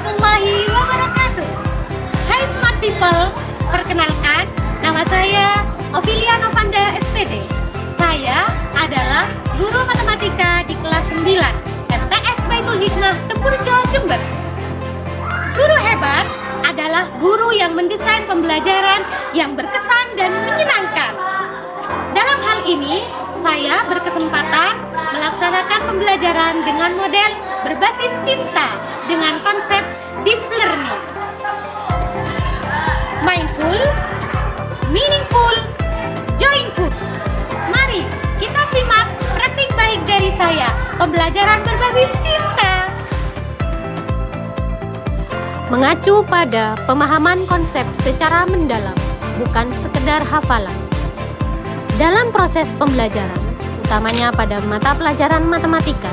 warahmatullahi wabarakatuh. Hai smart people, perkenalkan nama saya Ovilia Novanda SPD. Saya adalah guru matematika di kelas 9 MTS Baitul Hikmah Tempurjo, Jember. Guru hebat adalah guru yang mendesain pembelajaran yang berkesan dan menyenangkan. Dalam hal ini, saya berkesempatan melaksanakan pembelajaran dengan model berbasis cinta dengan konsep deep learning. Mindful, meaningful, joyful. Mari kita simak praktik baik dari saya, pembelajaran berbasis cinta. Mengacu pada pemahaman konsep secara mendalam, bukan sekedar hafalan. Dalam proses pembelajaran, utamanya pada mata pelajaran matematika,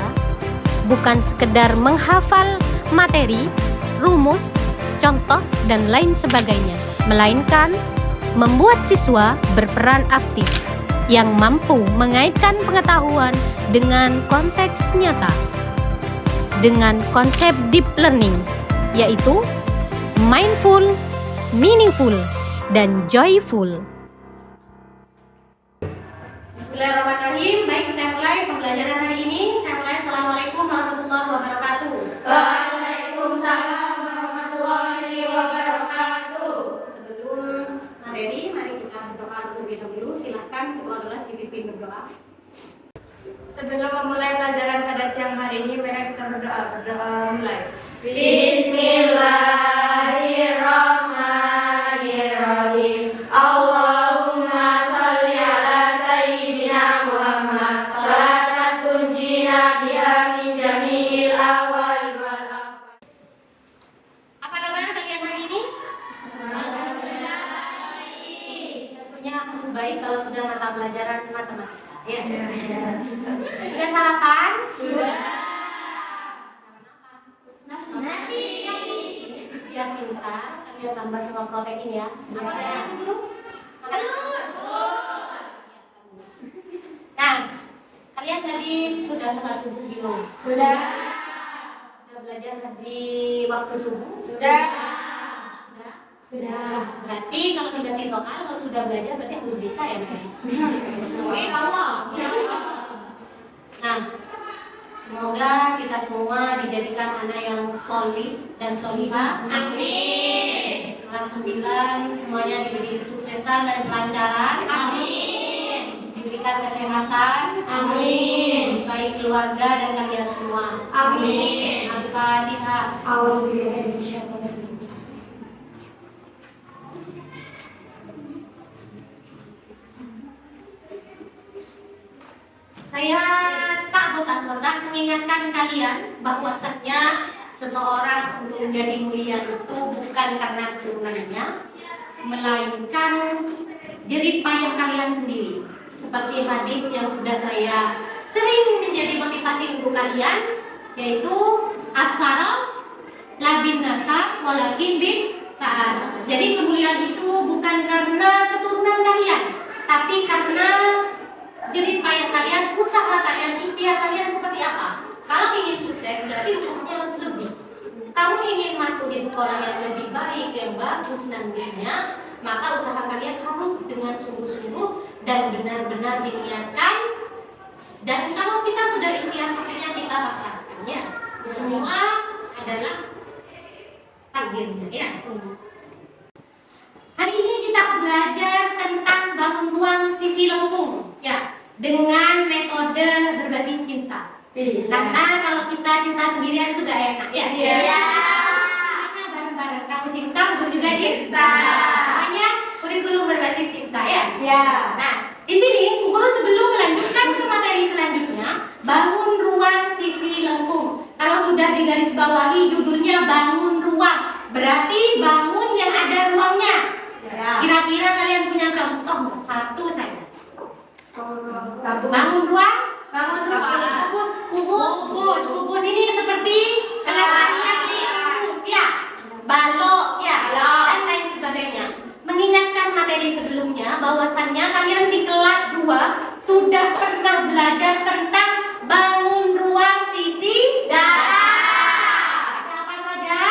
bukan sekedar menghafal materi, rumus, contoh, dan lain sebagainya, melainkan membuat siswa berperan aktif yang mampu mengaitkan pengetahuan dengan konteks nyata. Dengan konsep deep learning, yaitu mindful, meaningful, dan joyful. Bismillahirrahmanirrahim. Baik, saya mulai pembelajaran hari ini. Saya mulai. Assalamualaikum warahmatullahi wabarakatuh. Waalaikumsalam warahmatullahi wabarakatuh. Sebelum materi, mari kita berdoa terlebih dahulu. Silakan ketua kelas dipimpin berdoa. Sebelum memulai pelajaran pada siang hari ini, mari kita berdoa mulai. Bismillahirrahmanirrahim. Allahumma sholli ala sayyidina Muhammad sholatan tunjina biha min jami'il ahwali wal afat. Apa kabar kalian hari ini? Tentunya harus baik kalau sudah mata pelajaran matematika. Yes. Sudah sarapan? Sudah. Nasi. Biar pintar, kalian tambah sama protein ya. Apa kalian guru? Telur. Nah, kalian tadi sudah sholat subuh belum? Sudah. Sudah belajar di waktu subuh? Sudah. Sudah. Berarti kalau dikasih soal, kalau sudah belajar berarti harus bisa ya, guys. Oke, Allah. Nah, semoga kita semua dijadikan anak yang solid dan solihah. Amin. Kelas 9 semuanya diberi kesuksesan dan kelancaran. Amin. Diberikan kesehatan. Amin. Baik keluarga dan kalian semua. Amin. Al-Fatihah. Saya tak bosan-bosan mengingatkan kalian bahwasannya seseorang untuk menjadi mulia itu bukan karena keturunannya, melainkan jerih payah kalian sendiri. Seperti hadis yang sudah saya sering menjadi motivasi untuk kalian, yaitu as-saraf la bin nasab walakin bin ta'ad. Jadi kemuliaan itu bukan karena keturunan kalian, tapi karena jerih payah kalian, usaha kalian, ikhtiar kalian seperti apa. Kalau ingin sukses berarti usahanya harus lebih. Kamu ingin masuk di sekolah yang lebih baik, yang bagus nantinya, maka usaha kalian harus dengan sungguh-sungguh dan benar-benar diniatkan. Dan kalau kita sudah ikhtiar, akhirnya kita pasrahkannya. Semua adalah takdirnya ya. Hari ini kita belajar tentang bangun ruang sisi lengkung ya, dengan metode berbasis cinta. Karena kalau kita cinta sendirian itu gak enak ya. Iya. Makanya bareng-bareng, kamu cinta, gue juga cinta. Makanya kurikulum berbasis cinta ya. Iya. Nah, di sini guru sebelum melanjutkan ke materi selanjutnya, bangun ruang sisi lengkung. Kalau sudah digarisbawahi judulnya bangun ruang, berarti bangun yang ada ruangnya. Kira-kira kalian punya contoh satu saja. Bangun ruang, kubus ini seperti kelas kalian di kubus ya, balok ya, dan lain sebagainya. Mengingatkan materi sebelumnya bahwasannya kalian di kelas 2 sudah pernah belajar tentang bangun ruang sisi darat. Ada apa saja?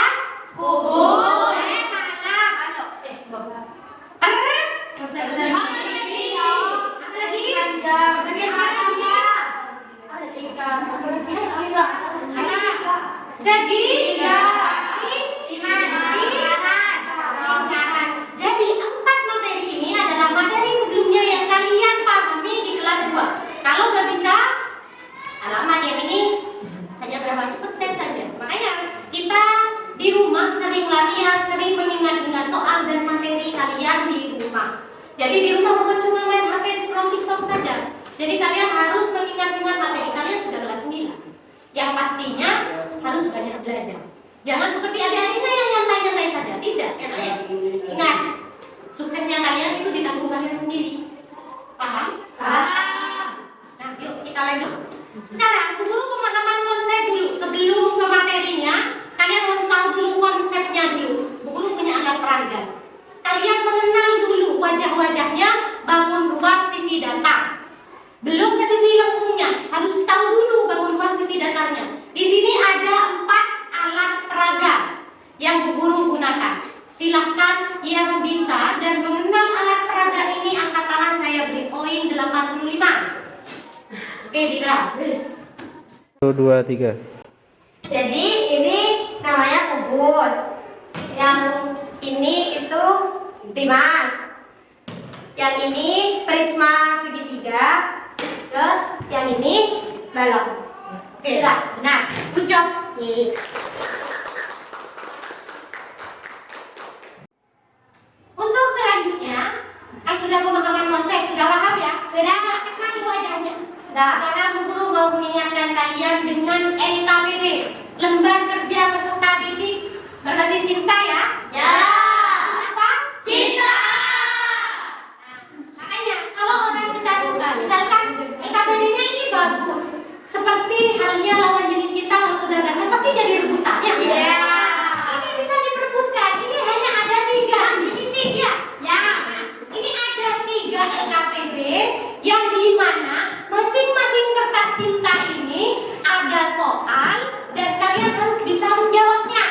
bukan cuma main HP scroll TikTok saja. Jadi kalian harus mengingat-ingat materi kalian sudah kelas 9. Yang pastinya harus banyak belajar. Jangan seperti adik-adiknya yang nyantai-nyantai saja. Tidak, ya nak ya. Ingat, suksesnya kalian itu ditanggung kalian sendiri. Paham? Paham. Nah, yuk kita lanjut. Sekarang guru pemahaman konsep dulu. Sebelum ke materinya, kalian harus tahu dulu konsepnya dulu. Bu Guru punya alat peraga. Kalian mengenal dulu wajah-wajahnya, bangun ruang sisi datar. Belum ke sisi lengkungnya, harus tahu dulu bangun ruang sisi datarnya. Di sini ada 4 alat peraga yang Bu Guru gunakan. Silahkan yang bisa dan mengenal alat peraga ini angkat tangan, saya beri poin 85. Oke, Dira. 1, 2, 3. Jadi ini namanya kubus. Yang ini itu timas. Yang ini prisma segitiga. Terus yang ini balon. Oke, nah, good job. Nih. Untuk selanjutnya, kan sudah pemahaman konsep, sudah paham ya? Sudah kenal wajahnya. Sudah. Sekarang Bu Guru mau mengingatkan kalian dengan LKPD, lembar kerja peserta didik berbasis cinta ya. Ya. Apa? Cinta. Makanya kalau orang kita suka, misalkan LKPD-nya ini bagus, seperti halnya lawan jenis kita kalau sudah ganteng pasti jadi rebutan ya. Ya. Ini bisa diperebutkan. Ini hanya ada 3 ini 3 ya. Ini ada 3 LKPD yang dimana masing-masing kertas tinta ini ada soal dan kalian harus bisa menjawabnya.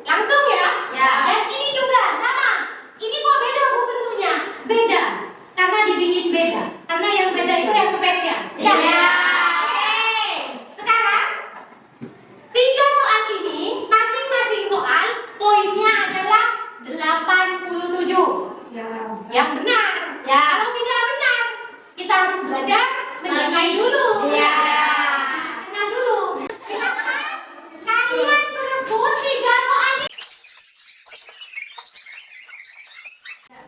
Langsung ya. Ya. Dan ini juga sama. Ini kok beda Bu bentuknya? Beda. Karena dibikin beda. Karena yang beda itu yang spesial. Ya. Oke. Sekarang 3 soal ini masing-masing soal poinnya adalah 87. Ya. Yang benar. Ya. Kalau tidak benar, kita harus belajar menilai dulu. Ya. Kenal dulu. Silakan kalian berebut 3 soal ini.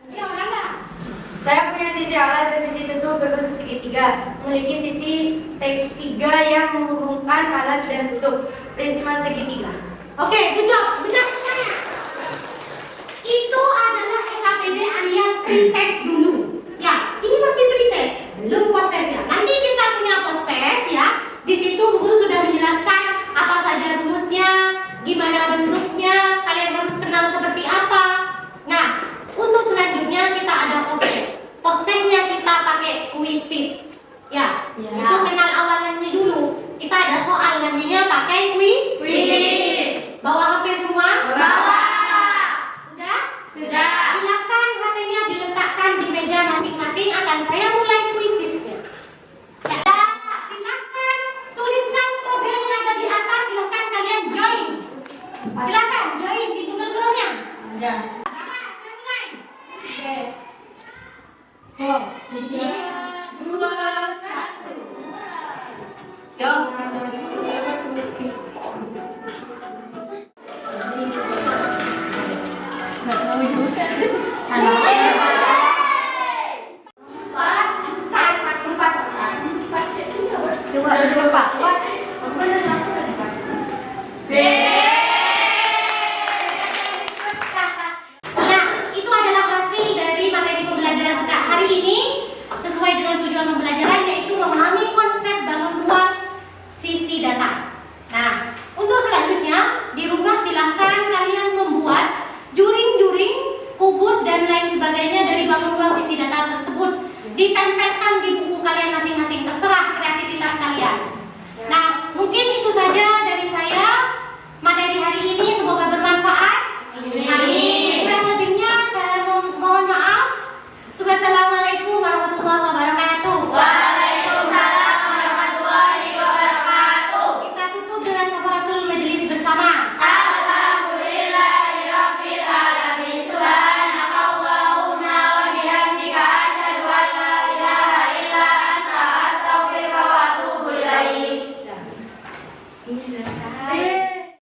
Ya, mana? Saya punya sisi alat dan sisi tentu berbentuk segitiga, memiliki sisi tiga yang menghubungkan alas dan bentuk prisma segitiga. Oke, good job. Benar saya. Itu adalah SKPD alias pretest dulu. Ya, ini masih pretest, belum post testnya. Nanti kita punya post test ya. Di situ guru sudah menjelaskan apa saja rumusnya, gimana bentuknya, kalian harus kenal seperti apa. Nah, untuk selanjutnya kita ada post test. Post testnya kita pakai quizzes. Ya, Ya. itu kenal awalannya dulu. Kita ada soal nantinya pakai quiz. Bawa HP semua? Bawa. Sudah? Sudah. Silakan HP-nya diletakkan di meja masing-masing. Akan saya mulai quizesnya. Ya. Silakan tuliskan kode yang ada di atas. Silakan kalian join. Silakan join di Google Chrome-nya. Ya. Silakan, saya mulai. Oke. 3, 2, 1. Yo. Nah, itu adalah hasil dari materi pembelajaran sekarang hari ini sesuai dengan tujuan pembelajaran, yaitu memahami konsep bangun ruang sisi data. Nah, untuk selanjutnya di rumah silahkan kalian membuat juring-juring, kubus dan lain sebagainya dari bangun ruang sisi data tersebut. Ditempelkan di buku kalian masing-masing, terserah kreativitas kalian. Nah, mungkin itu saja dari saya materi hari ini. Semoga